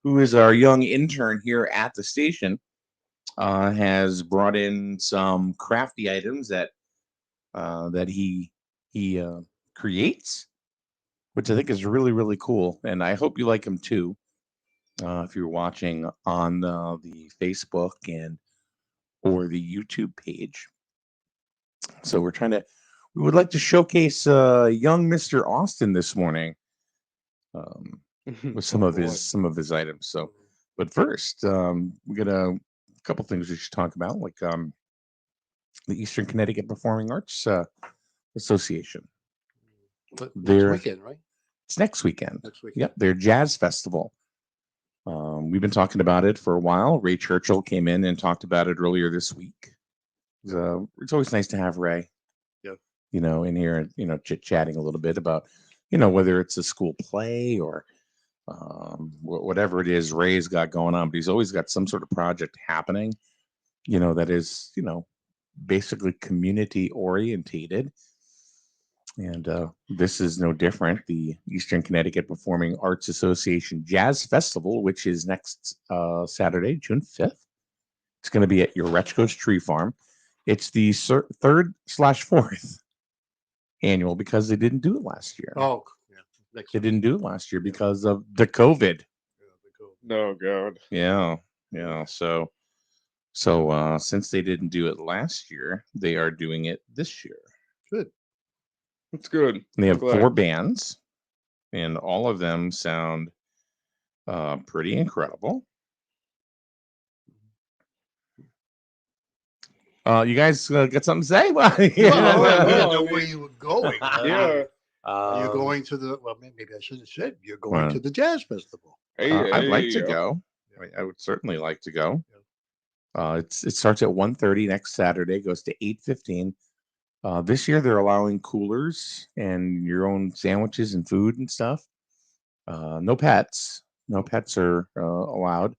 who is our young intern here at the station, has brought in some crafty items that he creates, which I think is really really cool, and I hope you like them too. If you're watching on the Facebook and or the YouTube page, so we would like to showcase young Mr. Austin this morning with some of his items. So, but first, we got a couple things we should talk about, like the Eastern Connecticut Performing Arts Association. But next weekend, right? It's next weekend. Next weekend. Yep, their jazz festival. We've been talking about it for a while. Ray Churchill came in and talked about it earlier this week. It's always nice to have Ray, in here, chit-chatting a little bit about, whether it's a school play or whatever it is Ray's got going on. But he's always got some sort of project happening, that is, basically community orientated. And this is no different. The Eastern Connecticut Performing Arts Association Jazz Festival, which is next Saturday, June 5th. It's going to be at Urechko's Tree Farm. It's the 3rd/4th annual because they didn't do it last year. Oh, yeah. They didn't do it last year because of the COVID. Oh, God. Yeah. So since they didn't do it last year, they are doing it this year. Good. It's good. And they have 4 bands, and all of them sound pretty incredible. You guys got something to say? Well, we didn't know where you were going. Yeah. You're going to the, well, maybe I should have said, you're going to the jazz festival. I'd like to go. I would certainly like to go. It starts at 1:30 next Saturday, goes to 8:15. This year they're allowing coolers and your own sandwiches and food and stuff. No pets. No pets are allowed.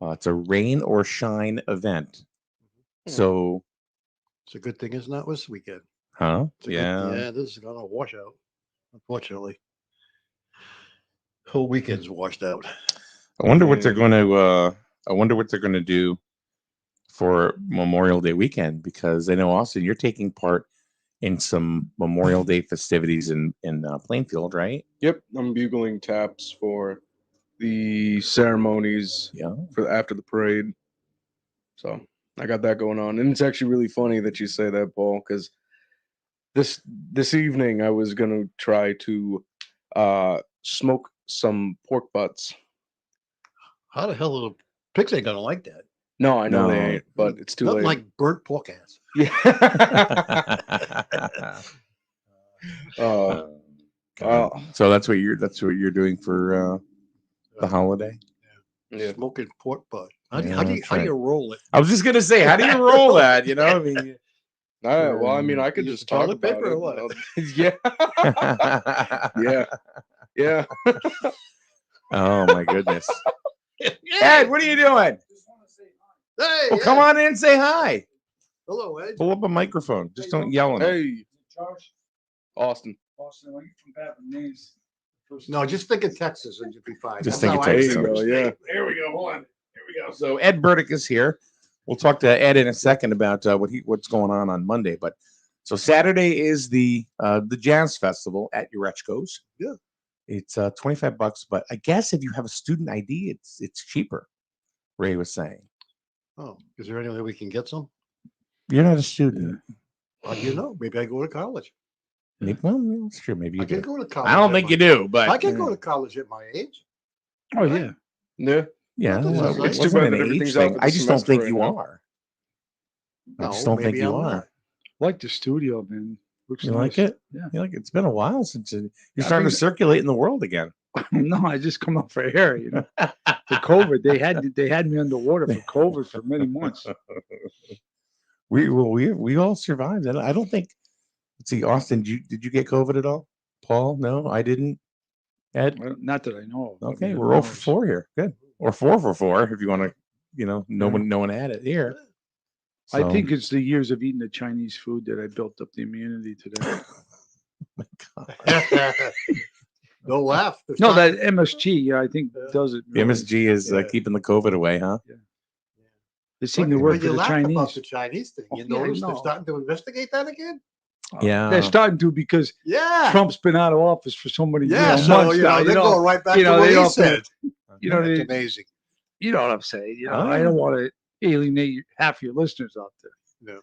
It's a rain or shine event. So it's a good thing it's not this weekend. Huh? Yeah, this is gonna wash out. Unfortunately, whole weekend's washed out. I wonder what they're going to. I wonder what they're going to do for Memorial Day weekend, because I know, Austin, you're taking part in some Memorial Day festivities in Plainfield, right? Yep, I'm bugling taps for the ceremonies. For after the parade. So I got that going on, and it's actually really funny that you say that, Paul, because this evening I was gonna try to smoke some pork butts. How the hell are the pigs ain't gonna like that? No, I know they ain't, but it's too Nothing late. like burnt pork ass. Yeah. So that's what you're doing for the holiday. Yeah. Smoking pork butt. How do you roll it? I was just gonna say, how do you roll that? I mean, well, I mean, I could just talk toilet about paper it. or what? Yeah. Yeah. Oh my goodness. Ed, what are you doing? Hey, well, come on in and say hi. Hello, Ed. Pull up a microphone. Just don't yell at me. Hey, Josh. Austin. Austin, are you from Japanese? No, just think of Texas and you'll be fine. Just That's think of how I Texas. say it. Yeah. There we go. Hold on. Here we go. So Ed Burdick is here. We'll talk to Ed in a second about what's going on Monday. But so Saturday is the jazz festival at Urechko's. Yeah. It's $25, but I guess if you have a student ID, it's cheaper. Ray was saying. Oh, is there any way we can get some? You're not a student. Well, maybe I go to college. Maybe, well, that's true. Maybe you I can do. go to college. I don't think you do, but I can go to college at my age. Oh, yeah. Yeah. Yeah, Well, it's too too bad bad that an age everything's out thing. for the I just don't semester think right you now. are. I No, just don't think maybe you I'm are. not. Like the studio, man. Looks You nice. like it? Yeah. You like it? It's been a while since you're I starting to think- circulate in the world again. No, I just come up for air, For COVID, they had me underwater for COVID for many months. We all survived. I don't think. Let's see, Austin, did you get COVID at all? Paul, no, I didn't. Ed, Not that I know of. okay, we're 0 for 4 here. Good, or 4 for 4 if you want to. No one had it here. I think it's the years of eating the Chinese food that I built up the immunity to that. Oh my God. No laugh. No, that MSG, yeah, I think does it. The MSG is Yeah. keeping the COVID away, huh? They seem to work But for you the laughed about Chinese. the Chinese thing. You Oh, yeah, I notice they're know. starting to investigate that again? Yeah. They're starting to because Yeah. Trump's been out of office for so many Yeah. So, months now. they're going right back to what they he don't have to- said. It's amazing. You know what I'm saying? You know, Oh, I yeah. don't want to alienate half your listeners out there. No.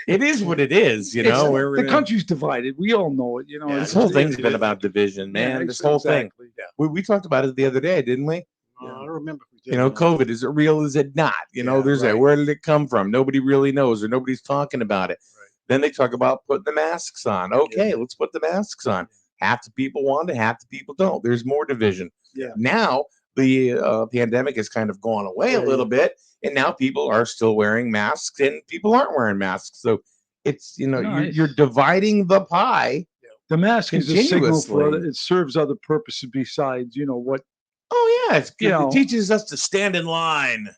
It is what it is, you It's- know. We're the country's divided. We all know it. You know, Yeah, This it's- whole it thing's is- been it about division, man. yeah, This whole thing. exactly. We talked about it the other day, didn't we? I don't remember. If we did You know, or not. COVID, is it real? Is it not? You know, Yeah, there's that. right. Where did it come from? Nobody really knows, or nobody's talking about it. Right. Then they talk about putting the masks on. Okay, let's put the masks on. Half the people want it, half the people don't. There's more division. Yeah. Now the pandemic has kind of gone away a little bit, and now people are still wearing masks, and people aren't wearing masks. So it's you're dividing the pie. The mask is a signal for Continuously. it serves other purposes besides what. Oh yeah, it's good. You know. It teaches us to stand in line.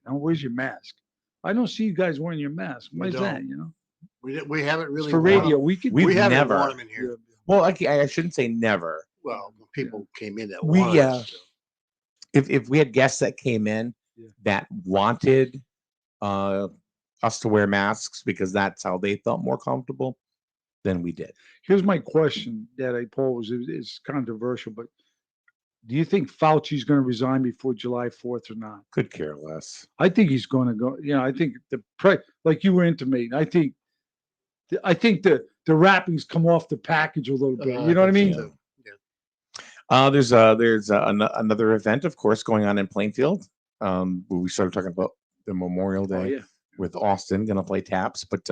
Now, where's your mask? I don't see you guys wearing your mask. Why We is don't. that? We haven't It's really for worn radio. them. We could. We- We haven't never. worn them in here. Well, I shouldn't say never. Well, people came in that We, wanted us to. If we had guests that came in that wanted us to wear masks because that's how they felt more comfortable, then we did. Here's my question that I pose. It's controversial, but do you think Fauci's going to resign before July 4th or not? Could care less. I think he's going to go. I think like you were intimating. I think the wrappings come off the package a little bit. You know what I mean? so. There's another event, of course, going on in Plainfield. We started talking about the Memorial Day Oh, yeah. with Austin going to play taps, but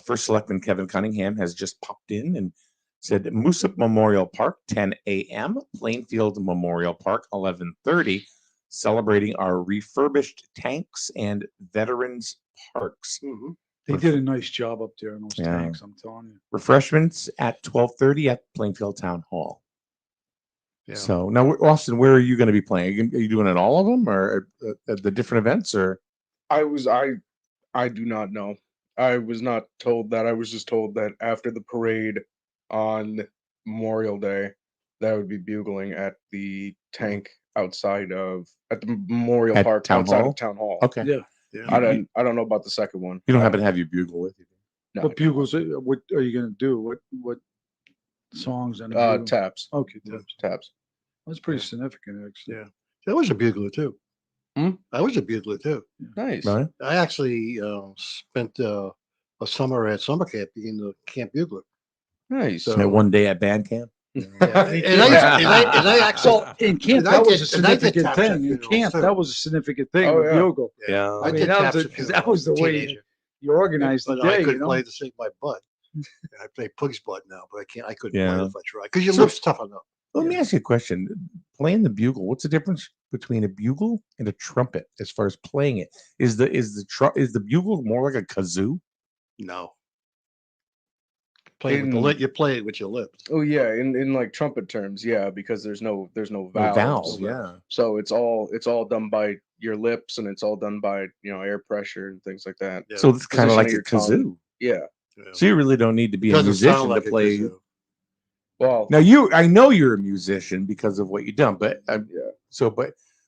First Selectman Kevin Cunningham has just popped in and said Moosup Memorial Park 10 a.m., Plainfield Memorial Park 11:30, celebrating our refurbished tanks and veterans parks. Mhm. They did a nice job up there in those Yeah. tanks. I'm telling you. Refreshments at 12:30 at Plainfield Town Hall. Yeah. So now, Austin, where are you going to be playing? Are you doing at all of them, or at the different events, or? I do not know. I was not told that. I was just told that after the parade on Memorial Day, that I would be bugling at the tank at the Memorial At Park Town outside Hall? of Town Hall. Okay. Yeah. Yeah. I don't know about the second one. You don't happen to have your bugle with you? No. What bugles? What are you going to do? What songs and Taps. Okay, taps. Taps. That's pretty significant, actually. Yeah. I was a bugler too. Hmm? I was a bugler too. Nice. Right? I actually spent a summer at summer camp being the camp bugler. Nice. So- That one day at band camp. Yeah. And I actually, In camp, And I that was a did- and I did significant taps at thing. In funerals, camp, too. that was a significant thing. Oh, with yeah. bugle. Yeah. I I mean, did that taps was at because that was the way teenager. you organized the But I day. couldn't play to save my butt. I play pig's butt now, but I couldn't play Yeah. if I tried because your So- lips toughen up. Let me ask you a question. Playing the bugle, what's the difference between a bugle and a trumpet as far as playing it? Is the bugle more like a kazoo? No. Play with the lip. You play it with your lips. Oh yeah, in like trumpet terms, yeah, because there's no No valves. vowels, yeah. So it's all done by your lips, and it's all done by air pressure and things like that. Yeah. So it's kind of Position like of a your tongue. kazoo. Yeah. Yeah. So you really don't need to be a Doesn't musician sound like to a play. kazoo. Well, Now I know you're a musician because of what you've done, but yeah.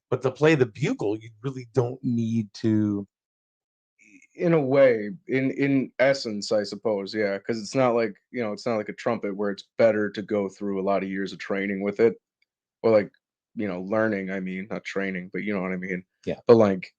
but to play the bugle, you really don't need to. In a way, in essence, I suppose, yeah, because it's not like it's not like a trumpet where it's better to go through a lot of years of training with it, or like learning. I mean, not training, but you know what I mean. Yeah. But like,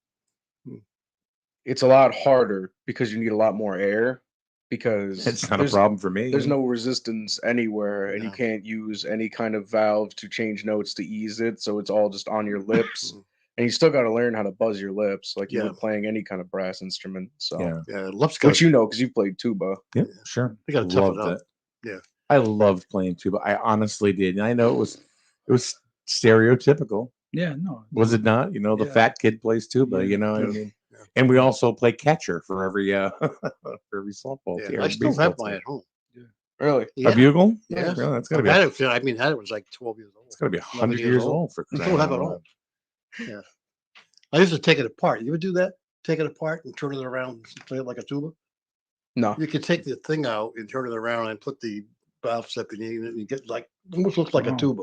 it's a lot harder because you need a lot more air. Because It's not a there's- problem for me. There's no resistance anywhere, and you No. can't use any kind of valve to change notes to ease it. So it's all just on your lips, and you still got to learn how to buzz your lips, like you Yeah. would playing any kind of brass instrument. So, Yeah. Yeah, lips got which because you played tuba. Yep, sure. They gotta toughen Loved up. it. Yeah. I loved playing tuba. I honestly did. And I know it was stereotypical. Yeah, no. Was it not? The Yeah. fat kid plays tuba, Yeah. I Yeah. mean. Yeah. And we also play catcher for every for every softball Yeah, team. I still have mine at home. Really? Yeah. A bugle? Yeah. Really? That's I gotta be had it. I mean, had it was like 12 years old. it's gotta be 100 years old for I crying still have out it loud. all. Yeah. I used to take it apart. You ever do that? Take it apart and turn it around and play it like a tuba? No. You could take the thing out and turn it around and put the valves up and you get like almost looks like a Wow. tuba.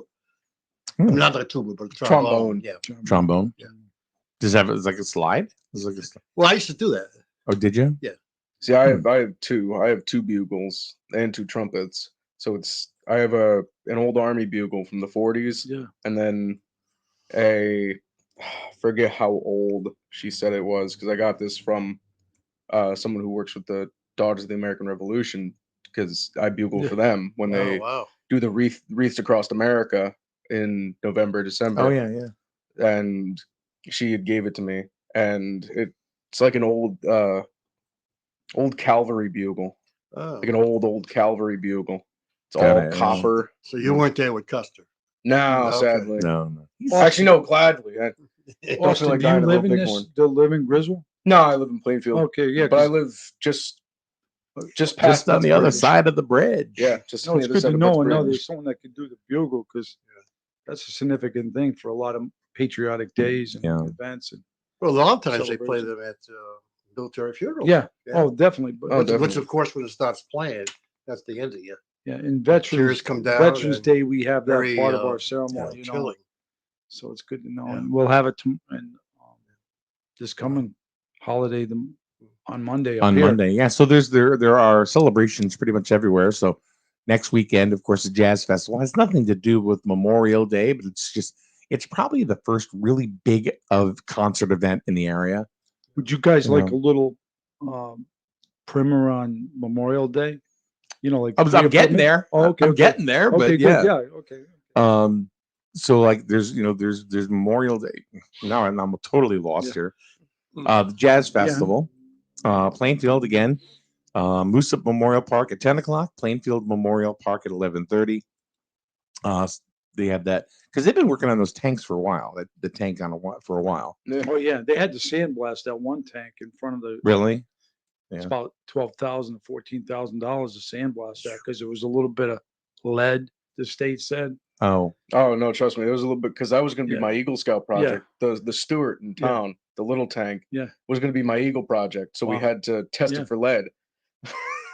Hmm. Not a tuba, but a Trombone. Yeah. Trombone. Yeah. Does it have it's like a slide? It's like a slide. Well, I used to do that. Oh, did you? See, I have two. I have two bugles and two trumpets. So I have an old army bugle from the 40s, Yeah. and then a forget how old she said it was because I got this from someone who works with the Daughters of the American Revolution because I bugle Yeah. for them when Oh, they wow. do the wreaths across America in November, December. Oh yeah. And she had gave it to me, and it's like an old cavalry bugle, Oh. like an old cavalry bugle. It's Got all it, yeah. copper. So you weren't there with Custer. No, Okay. sadly. No. Actually, no, gladly. I don't feel Austin, like do you dying a live little in bighorn. still live in Griswold? No, I live in Plainfield. Okay, yeah. but I 'cause- live just past Just on the other Pittsburgh. side of the bridge. Yeah, just No, on it's the other good side to of know. I Pittsburgh. know there's someone that could do the bugle because that's a significant thing for a lot of patriotic days and Yeah. events. And Well, a lot of times they play Celebration. them at military funerals. yeah. Yeah. Oh, definitely. But Oh, Which, definitely. of course, when it starts playing, that's the end of you. yeah, in Veterans Tears come down. Veterans and Day, we have that very, part of our ceremony. You know, chilling. so it's good to know, Yeah. and we'll have it this coming holiday on Monday. Up On here. Monday. Yeah. So there are celebrations pretty much everywhere. So next weekend, of course, the Jazz Festival has nothing to do with Memorial Day, but it's probably the first really big of concert event in the area. Would you guys You like know. a little primer on Memorial Day? You know, like I'm getting reaffirming? there. Oh, okay, I'm okay. getting there, but Okay, yeah. good. Yeah, okay. So like there's Memorial Day. Now I'm totally lost Yeah. here. The Jazz Yeah. Festival, Plainfield again. Moose Up Memorial Park at 10 o'clock. Plainfield Memorial Park at 11:30. They have that because they've been working on those tanks for a while. The tank for a while. Yeah. Oh yeah, they had to sandblast that one tank in front of the. Really? It's Yeah. about $12,000 to $14,000 to sandblast that because there was a little bit of lead. The state said. Oh, Oh no, trust me, it was a little bit because that was going to be Yeah. my Eagle Scout project. The Stewart in Yeah. town, the little tank, Yeah. was going to be my Eagle project. So we Wow. had to test Yeah. it for lead.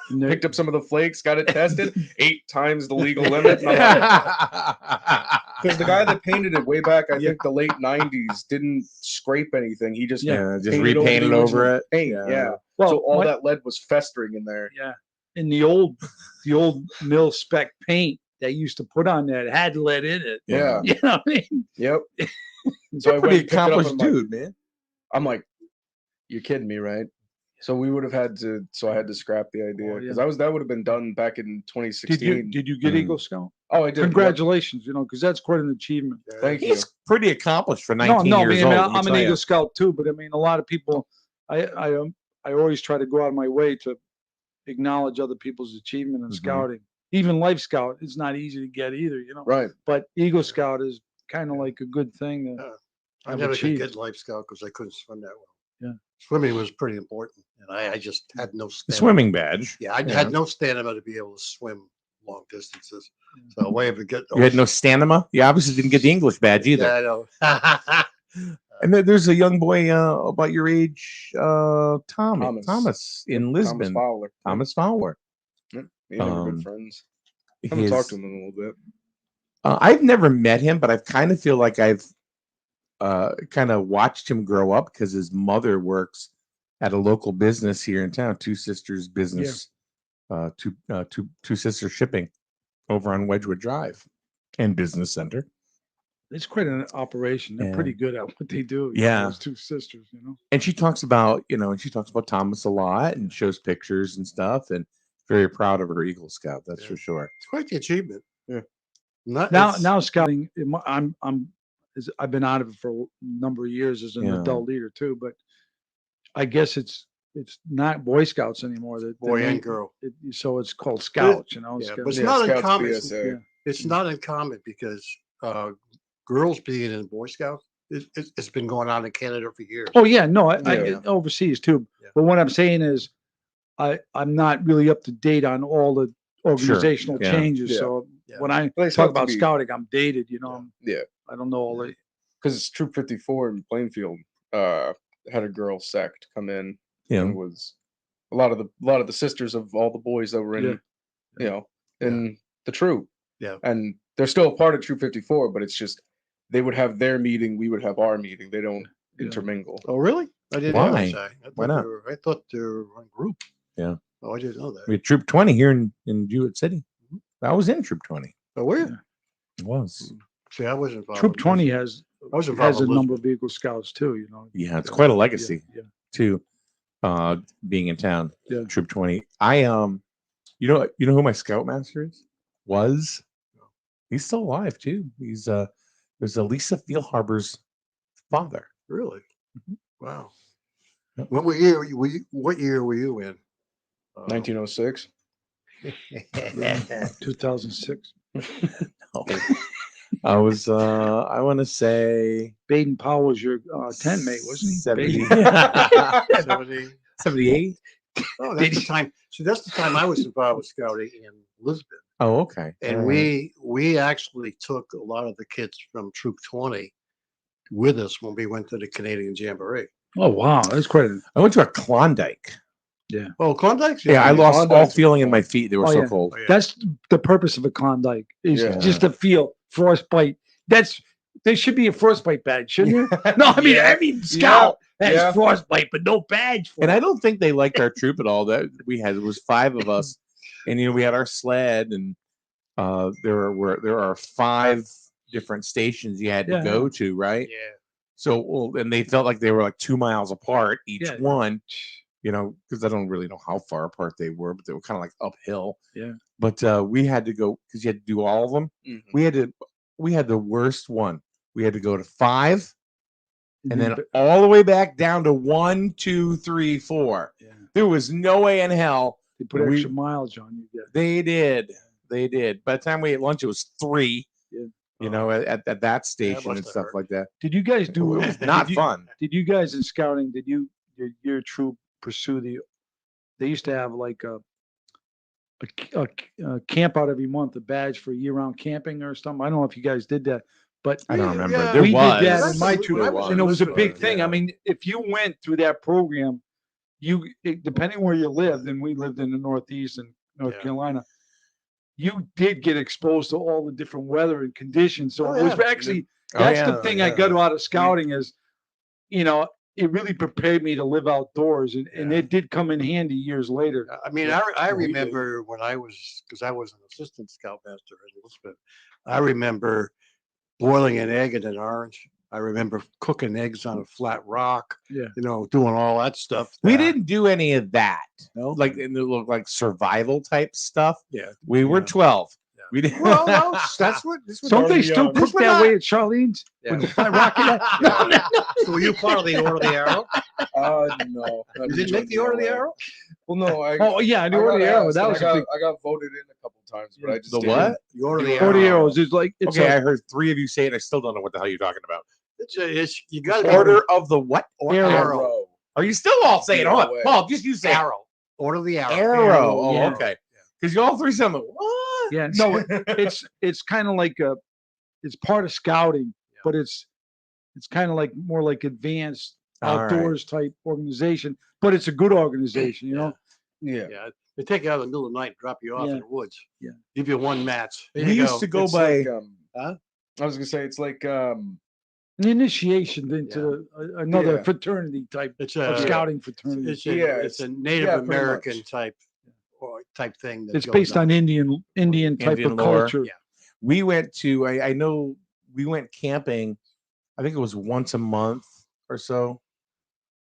And they- Picked up some of the flakes, got it tested, 8 times the legal limit. And I'm like, because the guy that painted it way back, I think the late '90s, didn't scrape anything. He just yeah, just painted repainted the over original it. paint. Yeah. Well, So all my- that lead was festering in there. Yeah. In the old mill spec paint they used to put on that had lead in it. Yeah. You know what I mean? Yep. So I a went pretty and picked it up accomplished and I'm like- dude, man. I'm like, you're kidding me, right? So we would have had to. So I had to scrap the idea Oh, because yeah. that would have been done back in 2016. Did you get Mhm. Eagle Scout? Oh, I did. Yep. Congratulations, you know, because that's quite an achievement. Thank you. He's pretty accomplished for 19 No, years I mean, old. let me I'm an tell you. Eagle Scout too, but I mean, a lot of people, I always try to go out of my way to acknowledge other people's achievement in Mhm. scouting. Even Life Scout, it's not easy to get either, you know. Right. But Eagle Scout is kind of like a good thing. I I've never could achieved. get Life Scout because I couldn't swim that well. Yeah. Swimming was pretty important, and I just had no The stamina. swimming badge. Yeah, I had no stamina to be able to swim long distances. So a way of get. You had no stamina. You obviously didn't get the English badge either. Yeah, I know. And then there's a young boy about your age, Thomas in Lisbon. Thomas Fowler. Thomas Fowler. Me and him are Um, good friends. I haven't talked to him in a little bit. I've never met him, but I kind of feel like I've kind of watched him grow up because his mother works at a local business here in town, Two Sisters Business, Two Sisters Shipping over on Wedgwood Drive and Business Center. It's quite an operation. They're Yeah. pretty good at what they do. you know, Yeah. those two sisters, you know. And she talks about, Thomas a lot and shows pictures and stuff, and very proud of her Eagle Scout. That's Yeah. for sure. It's quite the achievement. Yeah. Now scouting, I've been out of it for a number of years as an Yeah. adult leader too, but I guess it's not Boy Scouts anymore. Boy and girl. So it's called Scouts, you know. Yeah, Scouts. but it's Yeah, not Scouts uncommon. BSA. Yeah. It's not uncommon because girls being in Boy Scouts, it's been going on in Canada for years. Oh yeah, no, I Yeah. overseas too. Yeah. But what I'm saying is, I'm not really up to date on all the organizational yeah. changes. Yeah. So Yeah. when I They talk have to about be- scouting, I'm dated. You know, Yeah. I don't know all the. Because it's Troop 54 in Plainfield. Had a girl sect come in. Yeah. And it was a lot of the sisters of all the boys that were in, Yeah. in the troop. Yeah. And they're still a part of Troop 54, but it's just they would have their meeting, we would have our meeting. They don't intermingle. Oh, really? I didn't Why? realize that. Why not? I thought they were one group. Yeah. Oh, I didn't know that. We had Troop 20 here in Jewett City. I was in Troop 20. Oh, were you? It was. See, I wasn't involved. Troop with 20 this. has I was involved a with number of Eagle Scouts too. You know. Yeah, it's quite a legacy Yeah. too. Being in town. Yeah. Troop 20. You know who my scoutmaster is? Was. He's still alive too. He's there's Lisa Feelharbor's father. Really? Mhm. Wow. Yep. What year were you in? 1906. 2006. No. I was I want to say Baden Powell was your tent mate, wasn't he? 70, Baden. 70. 78. Oh, that's the time. So that's the time I was involved with scouting in Lisbon. Oh, okay. And All right. we actually took a lot of the kids from Troop 20 with us when we went to the Canadian Jamboree. Oh wow, that's quite. I went to a Klondike. Oh, Klondike's? Yeah, I lost all Klondike's feeling in fun. my feet. They were Oh, so yeah. cold. Oh, yeah. That's the purpose of a Klondike is Yeah. just to feel frostbite. There should be a frostbite badge, shouldn't there? No, I mean Yeah. every scout has Yeah. frostbite, but no badge for And it. I don't think they liked our troop at all. That we had, it was 5 of us, and we had our sled, and there are 5 different stations you had to Yeah, go to, right? Yeah. So, and they felt like they were like 2 miles apart each Yeah. one, because I don't really know how far apart they were, but they were kind of like uphill. Yeah. But we had to go because you had to do all of them. Mhm. We had the worst one. We had to go to 5, and then b- all the way back down to 1, 2, 3, 4. yeah, There was no way in hell they put we- extra miles on you. Yeah. they did. They did. By the time we ate lunch, it was 3. Yeah. At that station must and have stuff hurt. like that. Did you guys do It was not fun. Did you guys in scouting? Did your troop pursue They used to have like a camp out every month, a badge for year-round camping or something. I don't know if you guys did that, but I don't remember. Yeah. There we was. did that in my When troop, I was and it was a in big Lisbon, thing. I yeah. mean, if you went through that program, depending where you lived, and we lived in the Northeast and North Yeah. Carolina, you did get exposed to all the different weather and conditions. So Oh, it was yeah. actually Oh, that's yeah, the thing I yeah. got out of scouting is, it really prepared me to live outdoors, and Yeah. it did come in handy years later. I mean, Yeah. I we did. remember when because I was an assistant scoutmaster in Lisbon. I remember boiling an egg in an orange. I remember cooking eggs on a flat rock. Yeah. Doing all that stuff. We didn't do any of that. No? Like it looked like survival type stuff. Yeah. We were Yeah. 12. Yeah. We didn't. Well, no, that's what. This was Don't they early still on. cook This was that not- way at Charlene's? With the flat rocket? So were you part of the Order of the Arrow? No. You didn't make the Order of the Arrow? Well, no. Oh yeah, I knew Order of the Arrow. That was a big. I got voted in a couple times, but I just The didn't. what? The Order of the The Arrow. Order of the Arrows is like it's Okay, a I heard 3 of you say it. I still don't know what the hell you're talking about. It's you got to Order of the what? Arrow. Are you still all saying? Hold on, Way. Paul. Just you say Arrow. Order of the Arrow. Arrow. Oh, yeah. okay. Because you all 3 sound like what? yeah. No, it's kind of like it's part of scouting, but it's kind of like more like advanced All right. outdoors type organization, but it's a good organization, Yeah. Yeah. They take you out in the middle of the night, and drop you off Yeah. in the woods. Yeah. Give you 1 match. There We you used to go It's by. like, Huh? I was gonna say it's like An initiation into another Yeah. fraternity type It's of a scouting fraternity. It's a, Yeah, it's a Native yeah, pretty American much. type thing. That It's goes based on on. Indian type Indian of lore. culture. Yeah. We went to. I know we went camping. I think it was once a month or so.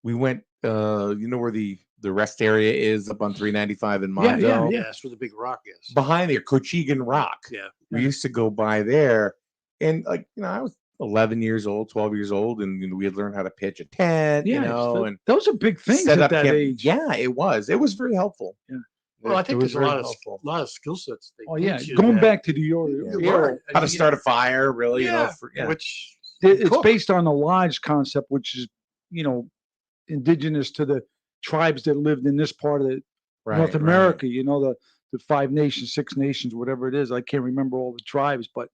We went. Where the rest area is up on 395 in Yeah, yeah, Montville. Yeah, that's where the big rock is. Behind there, Cochigan Rock. Yeah. We used to go by there, and I was 11 years old, 12 years old, and we had learned how to pitch a tent, and those are big things set at up that camp. age. Yeah, it was. It was very helpful. Well, I It think was there's a very lot of helpful. skill sets. They Oh yeah, teach you going that back to the you Order, learn. How to start a fire, really? Yeah. Yeah. Which it's cook. based on the lodge concept, which is indigenous to the tribes that lived in this part of North America. The 5 nations, 6 nations, whatever it is. I can't remember all the tribes, but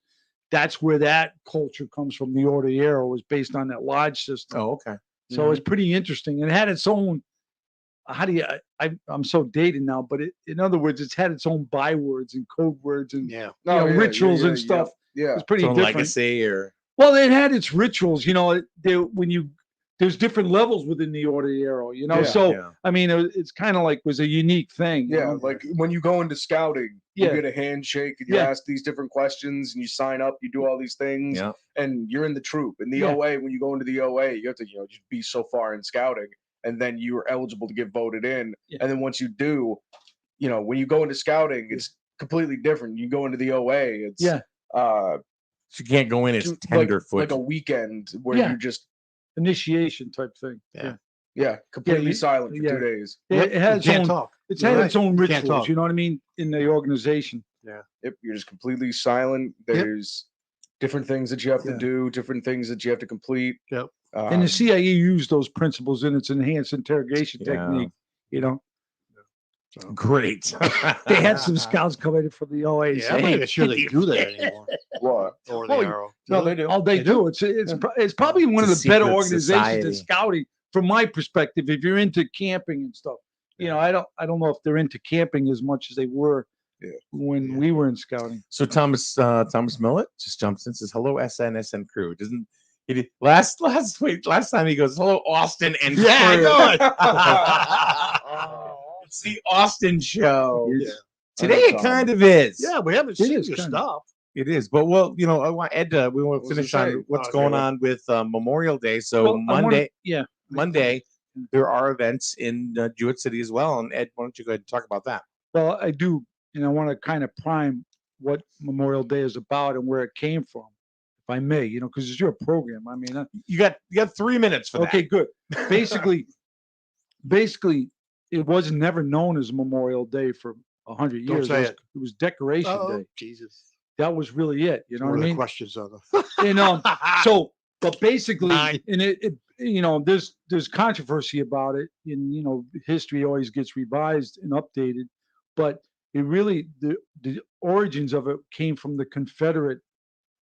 that's where that culture comes from. The Order of the Arrow was based on that lodge system. Oh, okay. So it's pretty interesting. And it had its own how do you, I'm so dated now, but in other words, it's had its own bywords and code words and Yeah. rituals and stuff. Yeah. It's pretty Its own different. legacy, or Well, it had its rituals, there's different levels within the Order of the Arrow, Yeah, so yeah. I mean, it's kind of like was a unique thing. Yeah, like when you go into scouting, you Yeah. get a handshake and you Yeah. ask these different questions and you sign up, you do all these things, Yeah. and you're in the troop. In the Yeah. OA, when you go into the OA, you have to, just be so far in scouting, and then you are eligible to get voted in. Yeah. And then once you do, when you go into scouting, it's completely different. You go into the OA, it's So you can't go in as tenderfoot. like a weekend where Yeah. you just initiation type thing. completely silent for yeah. 2 days. It has You its can't own, talk. it's You're had right. its own You can't rituals. talk. You know what I mean? In the organization. Yep, you're just completely silent. There's different things that you have to do, different things that you have to complete. Yep. And the CIA used those principles in its enhanced interrogation Yeah. technique. Great. They had some scouts come in from the OA. Yeah, I'm not sure they do that anymore. What? Or the Oh, Arrow. No, they do. Oh, they do. It's probably one of It's the a better secret organizations in society. scouting, from my perspective. If you're into camping and stuff, I don't know if they're into camping as much as they were when we were in scouting. So Thomas Millett just jumps in and says, "Hello, SNSN crew." Doesn't he? Last time he goes, "Hello, Austin and crew." Yeah, I know it. It's the Austin show. Yeah. Today it kind of is. Yeah, we haven't It seen is your kinda. stuff. It is. But well, I want Ed. We want to What was finish it on say? what's Oh, going okay. on with Memorial Day. So Well, I wanna- Monday, there are events in Jewett City as well. And Ed, why don't you go ahead and talk about that? Well, I do, and I want to kind of prime what Memorial Day is about and where it came from, if I may, because it's your program. I mean, You got 3 minutes for okay, good. Basically, it was never known as Memorial Day for 100 Don't years. say It was Decoration Oh, Day. Jesus. That was really it. You know One what of I the mean? questions on the And but basically, Nine. and there's controversy about it, and history always gets revised and updated, but it really the origins of it came from the Confederate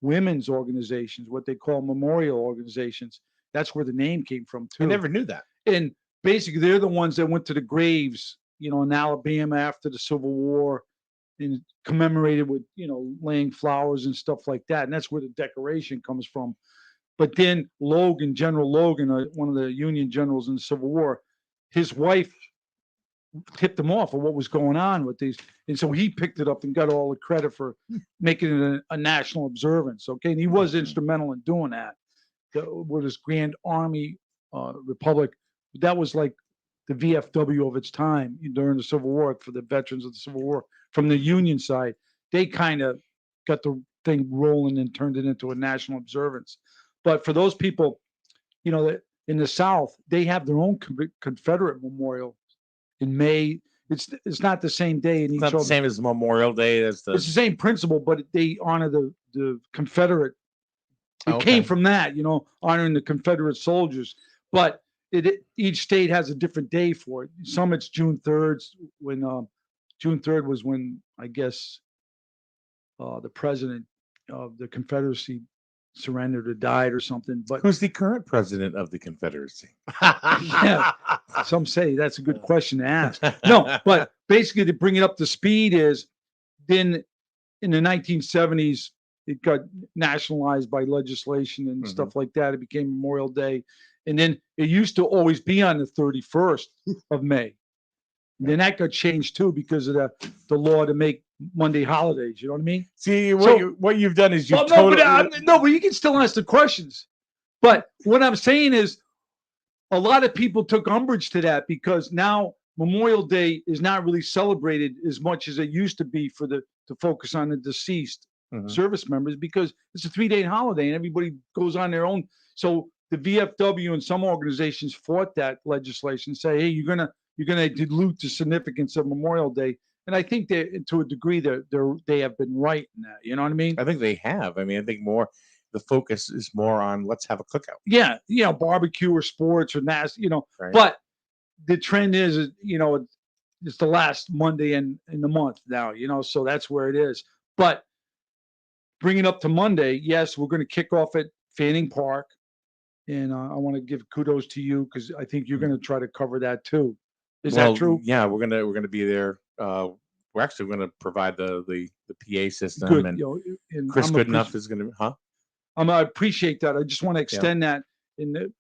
women's organizations, what they call memorial organizations. That's where the name came from too. I never knew that. And basically, they're the ones that went to the graves, in Alabama after the Civil War, and commemorated with laying flowers and stuff like that. And that's where the decoration comes from. But then General Logan, one of the Union generals in the Civil War, his wife tipped him off of what was going on with these, and so he picked it up and got all the credit for making it a national observance. Okay, and he was instrumental in doing that. With his Grand Army Republic, that was like the VFW of its time during the Civil War for the veterans of the Civil War. From the Union side, they kind of got the thing rolling and turned it into a national observance. But for those people, that in the South, they have their own Confederate memorial in May. It's not the same day in It's each not the other. same as Memorial Day. As It's the same principle, but they honor the Confederate. It Okay. came from that, honoring the Confederate soldiers. But each state has a different day for it. Some it's June 3rd, when June 3rd was when, I guess, the president of the Confederacy surrendered or died or something. But Who's the current president of the Confederacy? yeah, some say that's a good question to ask. No, but basically to bring it up to speed is then in the 1970s, it got nationalized by legislation and stuff like that. It became Memorial Day. And then it used to always be on the 31st of May. And then that got changed too because of the law to make Monday holidays. You know what I mean? See, So- what you've done is you've Well, totally. but you can still ask the questions. But what I'm saying is a lot of people took umbrage to that because now Memorial Day is not really celebrated as much as it used to be to focus on the deceased service members, because it's a 3-day holiday and everybody goes on their own. So the VFW and some organizations fought that legislation, say, hey, you're gonna dilute the significance of Memorial Day. And I think that to a degree they have been right in that. You know what I mean? I think they have. I mean, I think the focus is more on let's have a cookout. Yeah, barbecue or sports or Right. But the trend is, it's the last Monday in the month now, so that's where it is. But bring it up to Monday, yes, we're going to kick off at Fanning Park. And I want to give kudos to you because I think you're going to try to cover that too. Is that true? Yeah, we're gonna be there. We're actually going to provide the PA system, Good. and You know, and Chris I'm Goodenough is going to, I appreciate that. I just want to extend that and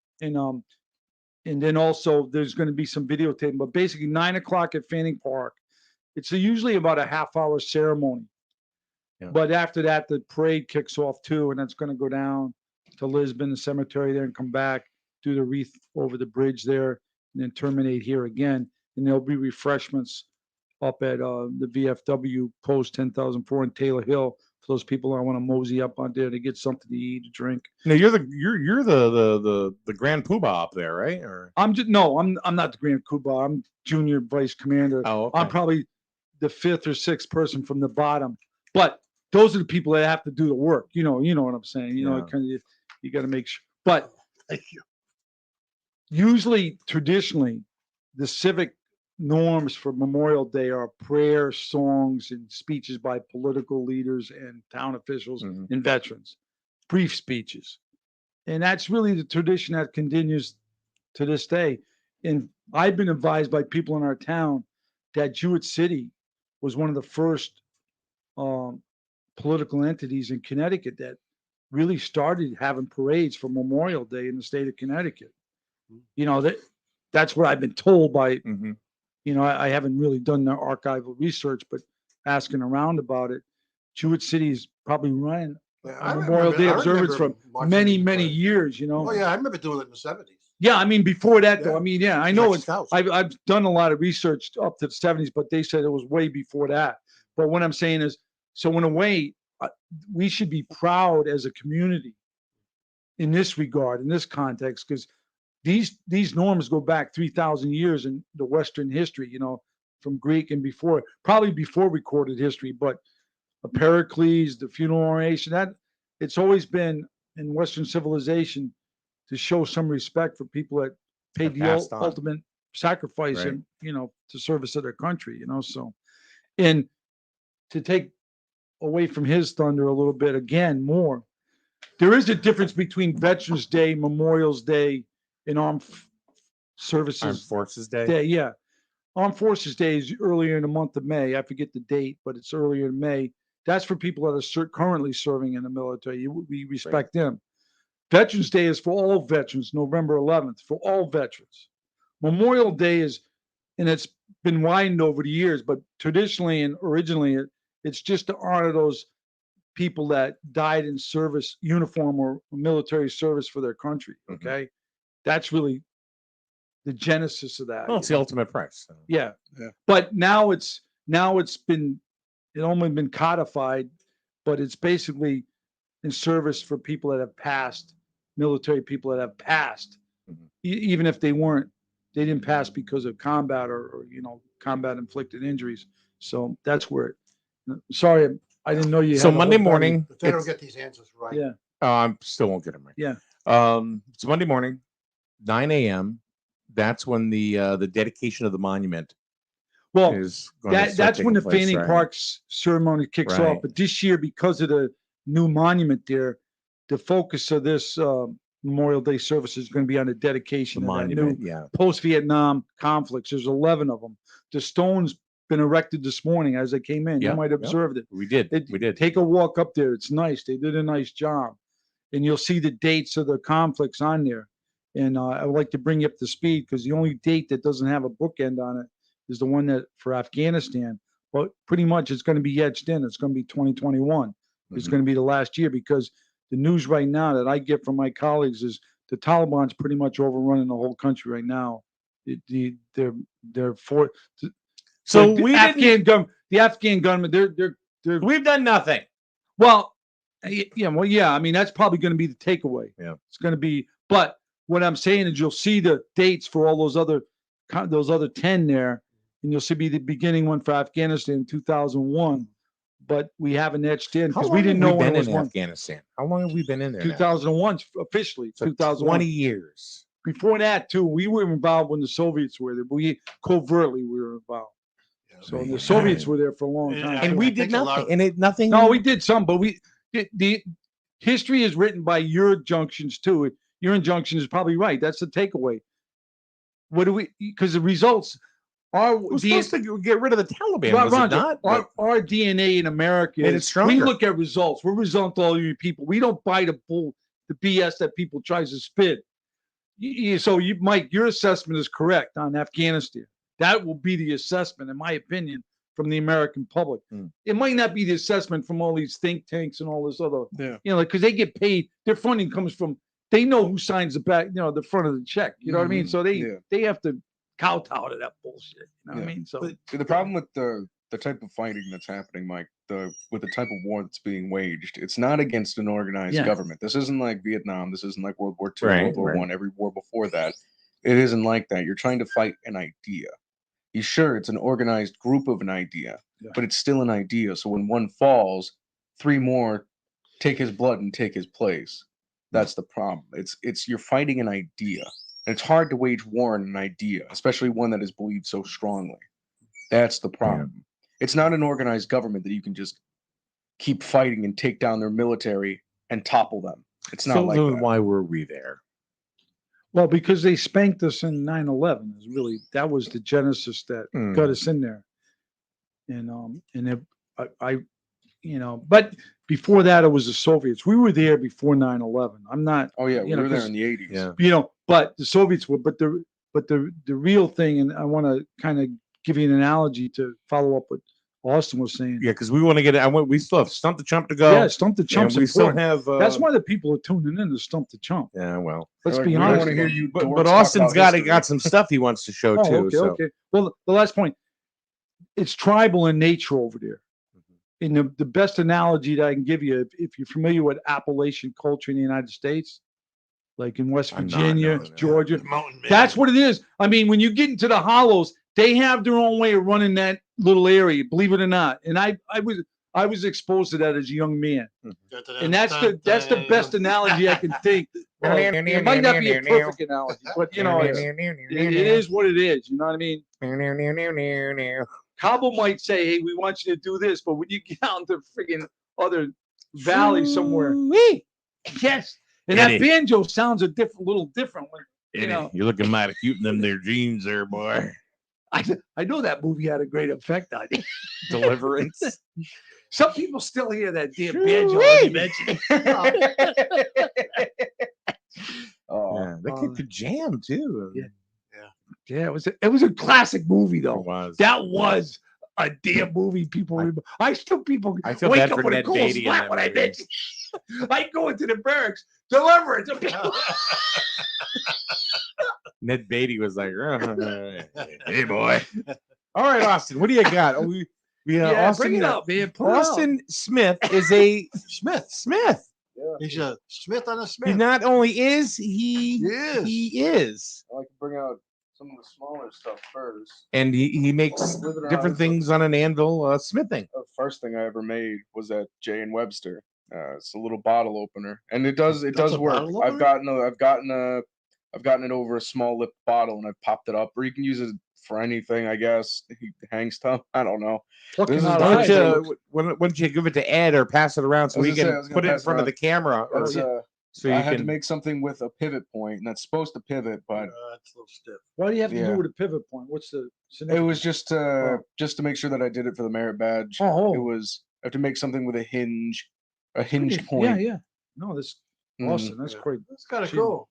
then also there's going to be some videotaping, but basically 9 o'clock at Fanning Park. It's usually about a half-hour ceremony. Yeah. But after that, the parade kicks off too, and that's going to go down to Lisbon, the cemetery there, and come back, do the wreath over the bridge there, and then terminate here again. And there'll be refreshments up at the VFW Post 10,004 in Taylor Hill for those people that want to mosey up on there to get something to eat, to drink. No, you're the Grand Poobah up there, right? Or I'm not the Grand Poobah. I'm junior vice commander. oh, okay. I'm probably the 5th or 6th person from the bottom, but those are the people that have to do the work. You know what I'm saying. You know, kind of you got to make sure. But Thank you. Usually, traditionally, the civic norms for Memorial Day are prayer, songs, and speeches by political leaders and town officials and veterans, brief speeches. And that's really the tradition that continues to this day. And I've been advised by people in our town that Jewett City was one of the first political entities in Connecticut that really started having parades for Memorial Day in the state of Connecticut. You know, that's what I've been told by, you know, I haven't really done the archival research, but asking around about it, Jewett City's probably running Memorial Day observance for many, many years, you know. Oh yeah, I remember doing it in the 70s. Yeah, I mean, before that though, I mean, yeah, I know it's, Scouts. I've done a lot of research up to the 70s, but they said it was way before that. But what I'm saying is, so in a way, we should be proud as a community in this regard, in this context, because these norms go back 3,000 years in the Western history, you know, from Greek and before, probably before recorded history, but Pericles, the funeral oration, that it's always been in Western civilization to show some respect for people that paid the ultimate sacrifice and, you know, to service of their country, you know, so, and to take away from his thunder a little bit again, more, there is a difference between Veterans Day, Memorial's Day, and Armed Forces Day. Yeah. Armed Forces Day is earlier in the month of May. I forget the date, but it's earlier in May. That's for people that are currently serving in the military. We respect them. Veterans Day is for all veterans, November 11th, for all veterans. Memorial Day is, and it's been widened over the years, but traditionally and originally, it's just to honor those people that died in service, uniform or military service for their country. Okay. That's really the genesis of that. Well, it's the ultimate price. So. Yeah. But now it's only been codified, but it's basically in service for people that have passed, military people that have passed, even if they didn't pass because of combat or you know, combat inflicted injuries. So that's where sorry, I didn't know you. So Monday morning, if they don't get these answers right. Yeah. I still won't get them right. Yeah. It's Monday morning, 9 a.m. That's when the dedication of the monument. Well, is that's when the Fanning Park's ceremony kicks off. But this year, because of the new monument there, the focus of this Memorial Day service is going to be on the dedication of monument. That new post-Vietnam conflicts. There's 11 of them. The stone's been erected this morning as I came in. You might have observed it. We did. We did. Take a walk up there. It's nice. They did a nice job. And you'll see the dates of the conflicts on there. And I would like to bring you up to speed because the only date that doesn't have a bookend on it is the one that for Afghanistan. But pretty much it's going to be etched in. It's going to be 2021. It's going to be the last year because the news right now that I get from my colleagues is the Taliban's pretty much overrunning the whole country right now. They're for. So the Afghan government, they're we've done nothing. Well, yeah. I mean, that's probably going to be the takeaway. Yeah, it's going to be. But what I'm saying is, you'll see the dates for all those other 10 there, and you'll see the beginning one for Afghanistan in 2001. But we haven't etched in because we didn't know when it was Afghanistan. How long have we been in there? 2001 officially. So 2001. 20 years. Before that, too, we were involved when the Soviets were there. But we covertly were involved. So the Soviets were there for a long time, and we did nothing. And nothing. No, we did some, but the history is written by your junctions too. Your injunction is probably right. That's the takeaway. What do we? Because the results, Our It was supposed to get rid of the Taliban, was it Roger, not? our DNA in America Made it is we stronger. look at results. We're result all you people. We don't buy the BS that people tries to spit. So Mike, your assessment is correct on Afghanistan. That will be the assessment, in my opinion, from the American public. It might not be the assessment from all these think tanks and all this other, because they get paid. Their funding comes from. They know who signs the back, the front of the check. You know what I mean? So they have to kowtow to that bullshit. You know what I mean? So the problem with the type of fighting that's happening, Mike, with the type of war that's being waged, it's not against an organized government. This isn't like Vietnam. This isn't like World War II, World War I, every war before that. It isn't like that. You're trying to fight an idea. Sure, it's an organized group of an idea, but it's still an idea. So when one falls, 3 more take his blood and take his place. That's the problem. It's you're fighting an idea. And it's hard to wage war on an idea, especially one that is believed so strongly. That's the problem. Yeah. It's not an organized government that you can just keep fighting and take down their military and topple them. It's not like that. Why were we there? Well, because they spanked us in 9/11. That was the genesis that got us in there. But before that, it was the Soviets. We were there before 9/11. I'm not. Oh yeah, we were there in the 80s. Yeah. But the Soviets were. But the real thing, and I want to kind of give you an analogy to follow up what Austin was saying. Yeah, because we want to get. We still have Stump the Chump to go. Yeah, Stump the Chump's we important. Still have. That's why the people are tuning in to Stump the Chump. Yeah, well, let's be honest. Want to hear you, but Austin's got some stuff he wants to show too. Okay. Well, the last point. It's tribal in nature over there. And the best analogy that I can give you, if you're familiar with Appalachian culture in the United States, like in West Virginia, Georgia, that's what it is. I mean, when you get into the hollows, they have their own way of running that little area, believe it or not. And I was exposed to that as a young man. And that's the best analogy I can think. It might not be a perfect analogy, but it is what it is. You know what I mean? Cabo might say, "Hey, we want you to do this," but when you get out into friggin' other valley somewhere, yes, and that banjo sounds a little different. When, you're looking mighty cute in them there jeans, there, boy. I know that movie had a great effect on you. Deliverance. Some people still hear that damn banjo when you mention it. They could jam too. Yeah, it was a classic movie though. That was a damn movie. People remember. I feel wake up with a cold sweat when I mention. I go into the barracks, Deliverance. Ned Beatty was like, "Hey boy, all right, Austin, what do you got?" Austin, bring it up, man. Austin Smith is a Smith. Yeah. He's a Smith on a Smith. He not only is, he is. I like to bring out some of the smaller stuff first. And he makes different things on an anvil, smithing. The first thing I ever made was at J and Webster. It's a little bottle opener, and it does work. I've gotten it over a small lip bottle, and I've popped it up, or you can use it for anything, I guess. Hang stuff. I don't know. Why don't you give it to Ed or pass it around so we can put it in front of the camera? So I had to make something with a pivot point, and that's supposed to pivot, but it's a little stiff. What do you have to do with a pivot point? What's the? It was just to make sure that I did it for the merit badge. It was I have to make something with a hinge point. Yeah. No, that's awesome. That's great. That's kind of cool.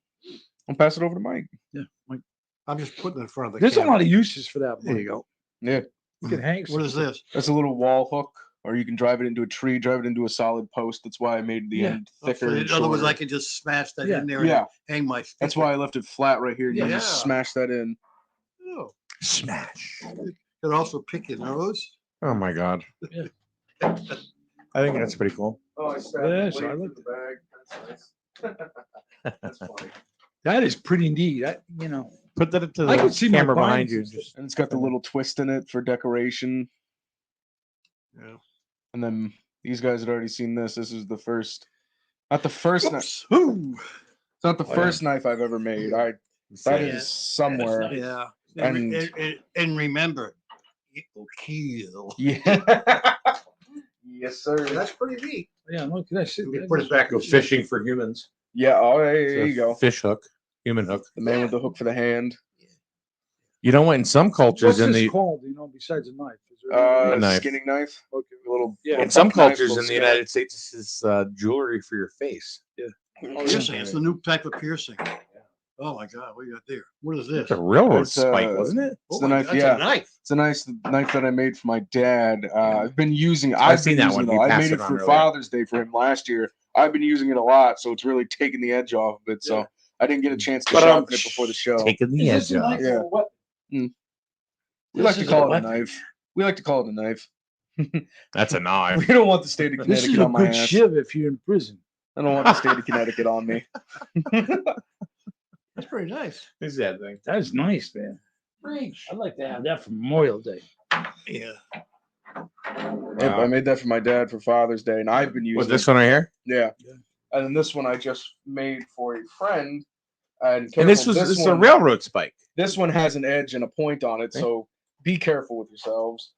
I'll pass it over to Mike. Yeah, Mike. I'm just putting it in front of the. There's a lot of uses for that. There you go. Yeah. You can hang. What is this? That's a little wall hook. Or you can drive it into a tree, drive it into a solid post. That's why I made the end thicker. In other words, I can just smash that in there and hang my stick. That's why I left it flat right here. You just smash that in. Oh. Smash. You can also pick your nose. Oh my God. I think that's pretty cool. Oh, I stabbed I looked at the bag. That's nice. That's funny. That is pretty neat. Put that to the camera behind you. And it's got the little twist in it for decoration. Yeah. And then these guys had already seen this. This is the first, not the first knife. It's not the first knife I've ever made. That is somewhere. Yeah. And remember, it will kill. Yeah. Yes, sir. That's pretty neat. Yeah, look at that. We put it back. Go fishing for humans. Yeah. Oh, there you go. Fish hook, human hook. The man with the hook for the hand. You know what? In some cultures, What's in this the called? You know, besides a knife. Is there A knife. Skinning knife. Okay. A little. Yeah. little in some buck knife, cultures little in the skinner. United States, this is jewelry for your face. Piercing. It's a new type of piercing. Oh my God, what you got there? What is this? It's a railroad It's, spike, wasn't it? It's Oh the my knife. God, it's Yeah, a knife. it's a nice knife that I made for my dad. I've been using. I've I've seen been that using one. it. You I passed made it it on for earlier. Father's Day for him last year. I've been using it a lot, so it's really taken the edge off of it. So Yeah. I didn't get a chance to But, sharpen it before the show. Taking the Is this edge a off. knife Yeah. or what? We This like to is call a it a weapon. knife. We like to call it a knife. That's a We knife. don't want the state of This is Connecticut a on my good ass. shiv if you're in prison. I don't want the state of Connecticut on me. That's pretty nice. Who's that thing? That's nice, man. I'd like to have that for Memorial Day. Yeah. Yep, I made that for my dad for Father's Day, and I've been Was using this it. one right here? Yeah. Yeah. And then this one I just made for a friend. And, And this careful, is a one, railroad spike. This one has an edge and a point on it, so be careful with yourselves.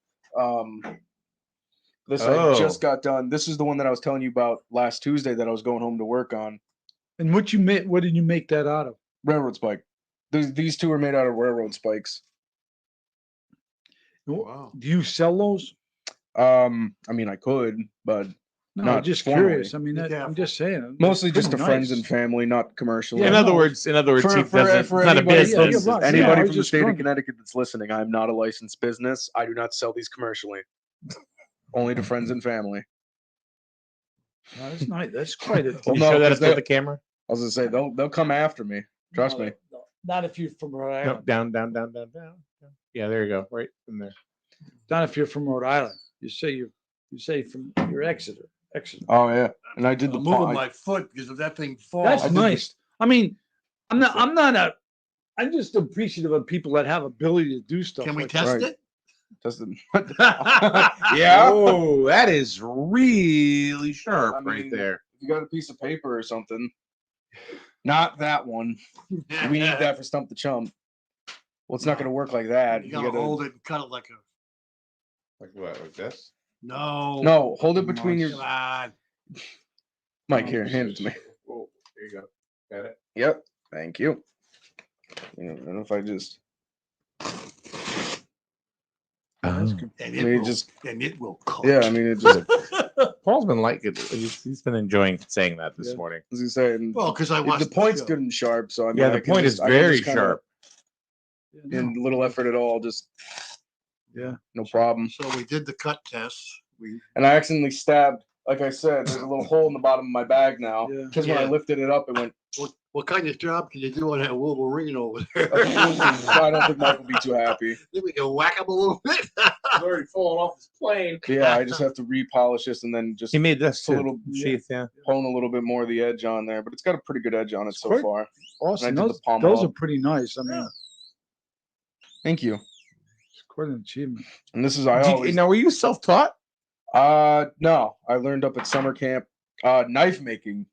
This I just got done. This is the one that I was telling you about last Tuesday that I was going home to work on. And what you made? What did you make that out of? Railroad spike. These two are made out of railroad spikes. Wow. Do you sell those? I mean, I could, but No, not I'm just formally. curious. I mean, Yeah. I'm just saying. Mostly It's just to pretty friends nice. and family, not commercially. Yeah, In no, other words, he doesn't. It's not a anybody, business. Yeah, right. anybody Yeah, I from was the just state of wondering. Connecticut that's listening, I'm not a licensed business. I do not sell these commercially. Only to friends and family. No, that's nice. That's quite a. Well, Can you no, show that 'cause up to they- the camera? I was gonna say they'll come after me. Trust me. No, not if you're from Rhode No, Island. down. Yeah, there you go. Right in there. Not if you're from Rhode Island. You say from you're Exeter. Oh yeah, and I did the I'm moving pawn. my foot because if that thing falls. That's I did the- nice. I mean, I'm just appreciative of people that have ability to do stuff. Can we like test Right. it? Yeah. Oh, that is really sharp I right mean, there. If you got a piece of paper or something, not that one. We need that for Stump the Chump. Well, it's not going to work like that. You gotta hold it and cut it like a. Like what? Like this? No, hold it between your. Come on. Mike, here, hand it to me. Oh, there you go. Got it. Yep. Thank you. And if I just. And I it mean, will, just. and it will cut. Yeah, I mean, it just. Paul's been like it. He's been enjoying saying that this Yeah. morning. As you say, and Well, because I watched the point's show. good and sharp, so I mean, Yeah, I the can point just- is I can very just kinda, sharp. In little effort at all, just Yeah. no problem. So we did the cut test. We And I accidentally stabbed. Like I said, there's a little hole in the bottom of my bag now. Yeah. Because when I Yeah. lifted it up, it went. what kind of job can you do on that Wolverine over there? I don't think Mike will be too happy. Then we can whack him a little bit. He's already fallen off his plane. But yeah, I just have to repolish this and then just He made this a too. little Sheath, yeah. hone a little bit more of the edge on there. But it's got a pretty good edge on it so Quite- far. Austin, And I did the those pommel are up. pretty nice. I mean, Thank you. it's quite an achievement. And this is I Did you- always. now, were you self-taught? No, I learned up at summer camp. Knife making.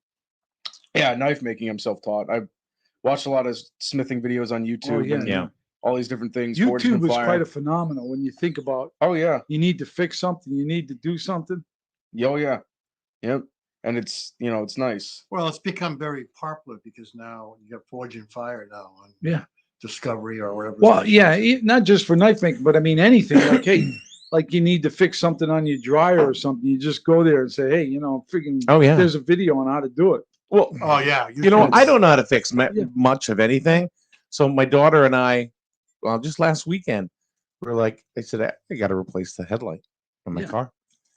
Yeah, knife making. I'm self-taught. I watched a lot of smithing videos on YouTube. yeah, and yeah. all these different things. forging YouTube in was fire. quite a phenomenon when you think about Oh yeah. you need to fix something, you need to do something. Oh yeah. Yep. And it's it's nice. Well, it's become very popular because now you got Forging Fire now on Yeah. Discovery or whatever. Well, yeah, not just for knife making, but I mean anything. Like, hey, like you need to fix something on your dryer or something. You just go there and say, hey, freaking. Oh, yeah. There's a video on how to do it. Well, Oh yeah. you know, can- I don't know how to fix Yeah. much of anything. So my daughter and I, well, just last weekend, we were like, I said, I got to replace the headlight on my Yeah. car.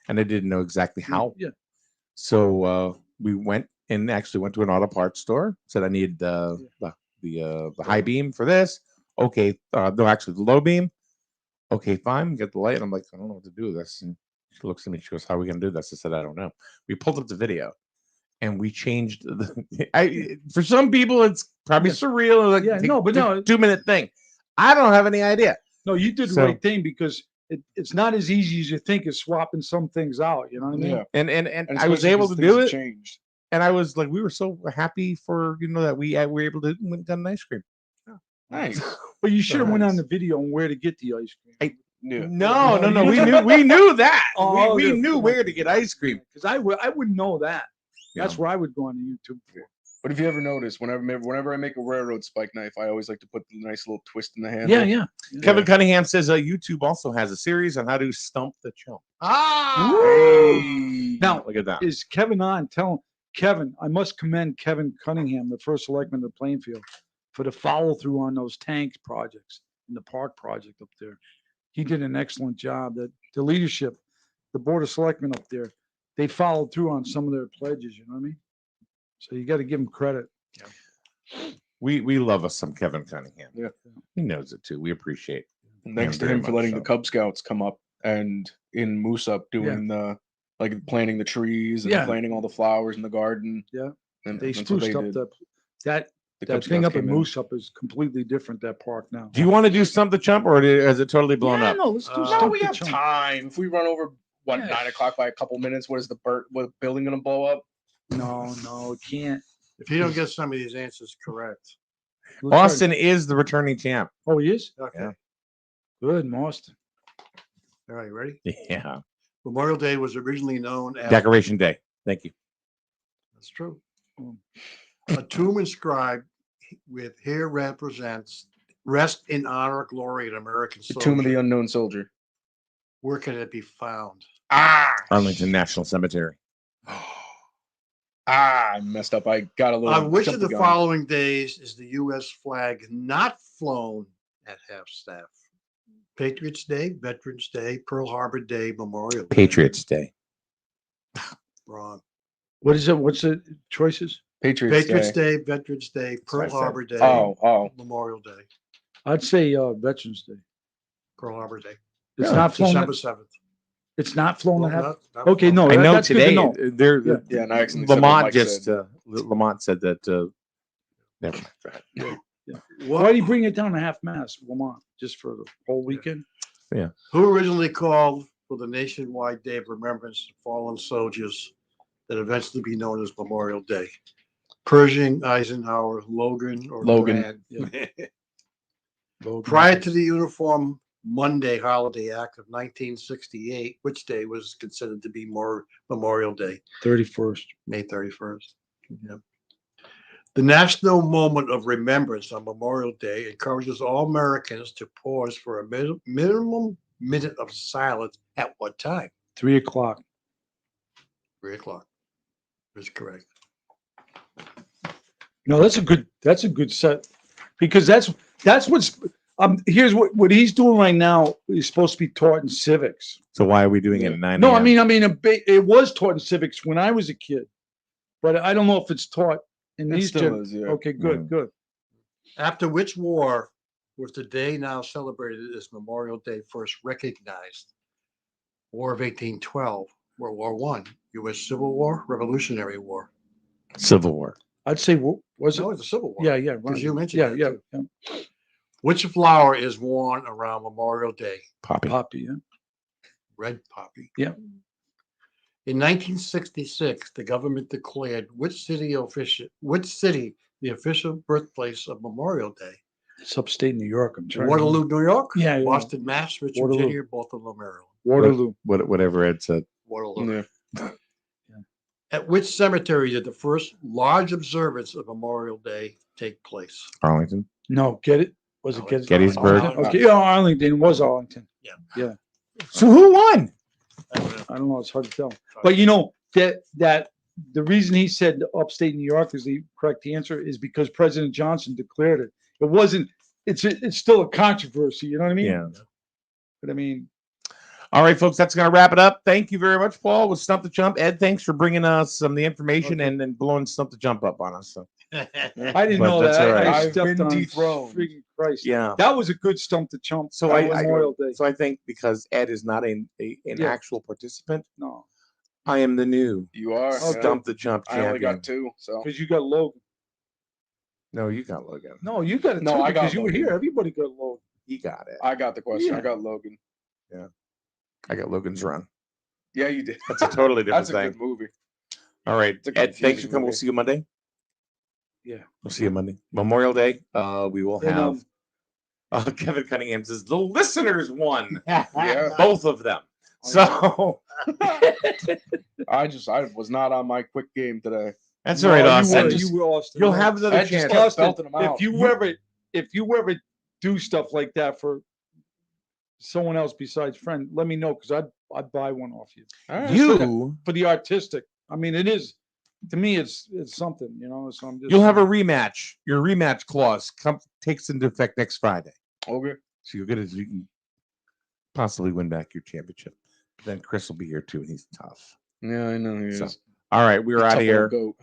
And I didn't know exactly how. Yeah. So we went to an auto parts store. Said I need the high beam for this. Okay, no, actually the low beam. Okay, fine. Get the light. I'm like, I don't know what to do with this. And she looks at me. She goes, "How are we gonna do this?" I said, "I don't know." We pulled up the video, and we changed the. For some people, it's probably surreal. Like, Yeah, no, but no. 2-minute thing. I don't have any idea. No, you did the So- right thing because it's not as easy as you think as swapping some things out. You know what I mean? Yeah. And And I was especially able 'cause to things do have it. Changed. And I was like, we were so happy for that we were able to went and got an ice cream. Nice. But you should have went on Nice. the video on where to get the ice cream. Yeah. No. you We knew that. Oh, we okay. knew where to get ice cream. Because I wouldn't know that. That's Yeah. where I would go on YouTube for. But if you ever notice, whenever I make a railroad spike knife, I always like to put the nice little twist in the handle. Yeah. Kevin Cunningham says YouTube also has a series on how to stump the chump. Hey. Now, Look at that. is Kevin on? Tell him, Kevin, I must commend Kevin Cunningham, the first selectman of Plainfield, for the follow through on those tank projects and the park project up there. He did an excellent job. That the leadership, the board of selectmen up there, they followed through on some of their pledges. You know what I mean? So you got to give him credit. We love us some Kevin Cunningham. Yeah. He knows it too. We appreciate Thanks to very him for much letting so. the Cub Scouts come up and in Moose Up doing the planting the trees and planting all the flowers in the garden. Yeah. And They that's what spruced up did. that The Cub thing Scouts up in came in. Moose Up is completely different. That park now. Do you want to do stump the chump, or is it totally blown Yeah, up? no, let's do No, Stump we the have Chump. time. If we run over 9 Yeah. o'clock by a couple minutes, what building gonna blow up? No, it can't. If you don't get some of these answers correct. We'll try to- Austin is the returning champ. Oh, he is? Okay. Yeah. Good, Austin. All right, you ready? Yeah. Memorial Day was originally known as. Decoration Day. Thank you. That's true. Mm. A tomb inscribed with here represents rest in honor, glory, and American The soldier. Tomb of the Unknown Soldier. Where can it be found? Arlington National Cemetery. I messed up. I got a little. On which of jumped the gun. following days is the U.S. flag not flown at half-staff? Patriots Day, Veterans Day, Pearl Harbor Day, Memorial Day. Patriots Day. Wrong. What is it? What's the choices? Patriots Day. Day, Veterans Day, what I Pearl said. Harbor Day, Oh. Memorial Day, I'd say Veterans Day. Pearl Harbor Day. It's Yeah, not flown. December 7th. It's not flown Well, at half. not Okay, flown. no, I know that's good to today know. they're Yeah, and I accidentally said what Lamont Mike just said. Lamont said that never mind. Go ahead. Why do you bring it down to half mast, Lamont, just for the whole weekend? Who originally called for the nationwide day of remembrance of fallen soldiers that eventually be known as Memorial Day? Pershing, Eisenhower, Logan, or Logan. Grant? Logan. Prior to the Uniform Monday Holiday Act of 1968, which day was considered to be more Memorial Day? 31st. May 31st. Yep. The national moment of remembrance on Memorial Day encourages all Americans to pause for a minimum minute of silence at what time? 3 o'clock. 3 o'clock. That's correct. No, that's a good set, because that's what's here's what he's doing right now is supposed to be taught in civics. So why are we doing it at 9 No, I a.m.? mean it was taught in civics when I was a kid, but I don't know if it's taught in It these. still is, yeah. Okay, good. After which war was the day now celebrated as Memorial Day first recognized? War of 1812, World War I, U.S. Civil War, Revolutionary War. Civil War. I'd say was it? No, it's a Civil War. Yeah, Because right. you mentioned that, yeah. too. Which flower is worn around Memorial Day? Poppy. Poppy, yeah. Red poppy. Yeah. In 1966, the government declared which city the official birthplace of Memorial Day? It's upstate New York. I'm trying. Waterloo, New York. Yeah, yeah. Boston, Mass. Richmond, Waterloo. Virginia. Baltimore, Maryland. Waterloo. Whatever Ed said. Waterloo. Yeah. At which cemetery did the first large observance of Memorial Day take place? Arlington. No, get it? Was it Arlington. Gettysburg. Arlington. Okay, yeah, Arlington was Arlington. So who won? I don't know. It's hard to tell. But you know that the reason he said upstate New York is the correct answer is because President Johnson declared it. It wasn't. It's still a controversy. You know what I mean? Yeah. But I mean, All right, folks, that's going to wrap it up. Thank you very much, Paul, with Stump the Jump. Ed, thanks for bringing us some of the information and blowing Stump the Jump up on us. So. I didn't But know that's that. all right. I I've stepped been on dethroned. freaking Christ. Yeah. That was a good stump to chump. So on Memorial Day. So I think because Ed is not an Yeah. actual participant, No, I am the new You are. Okay. Stump the Jump I only champion. got 2, so because you got Logan. No, you got Logan. No, you got it. No, too, I got because you were Logan. here. Everybody got Logan. He got it. I got the question. Yeah. I got Logan. I got Logan's Run. Yeah, you did. That's a totally different That's a thing. good movie. All right, It's a Ed, thanks for confusing coming. We'll movie. see you Monday. Yeah. We'll see you Monday. Memorial Day. We will And, have. Kevin Cunningham says the listeners won. Yeah. Both of them. So I was not on my quick game today. That's all right, No, Austin. You were Austin. You'll have another I just chance. kept Austin, belting them out. if you ever do stuff like that for someone else besides friend, let me know because I'd buy one off you. All right. You For the artistic. I mean, it is to me. It's something, you know. So I'm just. you'll have a rematch. Your rematch clause takes into effect next Friday. Okay. So you can possibly win back your championship. Then Chris will be here too, and he's tough. Yeah, I know he So, is. all right, we're out Tough of here. little goat.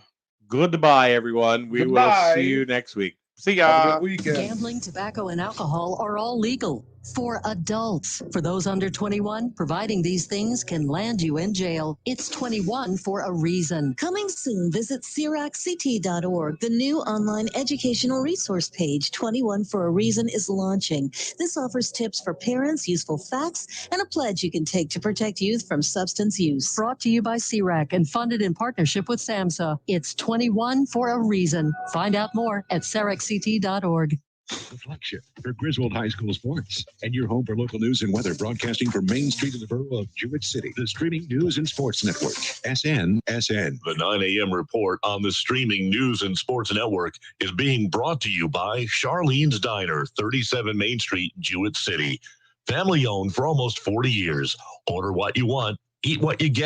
Goodbye, everyone. We will Goodbye. see you next week. See Have a ya. good weekend. Gambling, tobacco, and alcohol are all legal for adults. For those under 21, providing these things can land you in jail. It's 21 for a reason. Coming soon, visit CIRACCT.org. The new online educational resource page, 21 for a Reason, is launching. This offers tips for parents, useful facts, and a pledge you can take to protect youth from substance use. Brought to you by CIRAC and funded in partnership with SAMHSA. It's 21 for a reason. Find out more at CIRACCT.org. The flagship for Griswold High School sports, and your home for local news and weather, broadcasting from Main Street in the borough of Jewett City. The streaming news and sports network, SNSN. The 9 a.m. report on the streaming news and sports network is being brought to you by Charlene's Diner, 37 Main Street, Jewett City. Family owned for almost 40 years. Order what you want, eat what you get.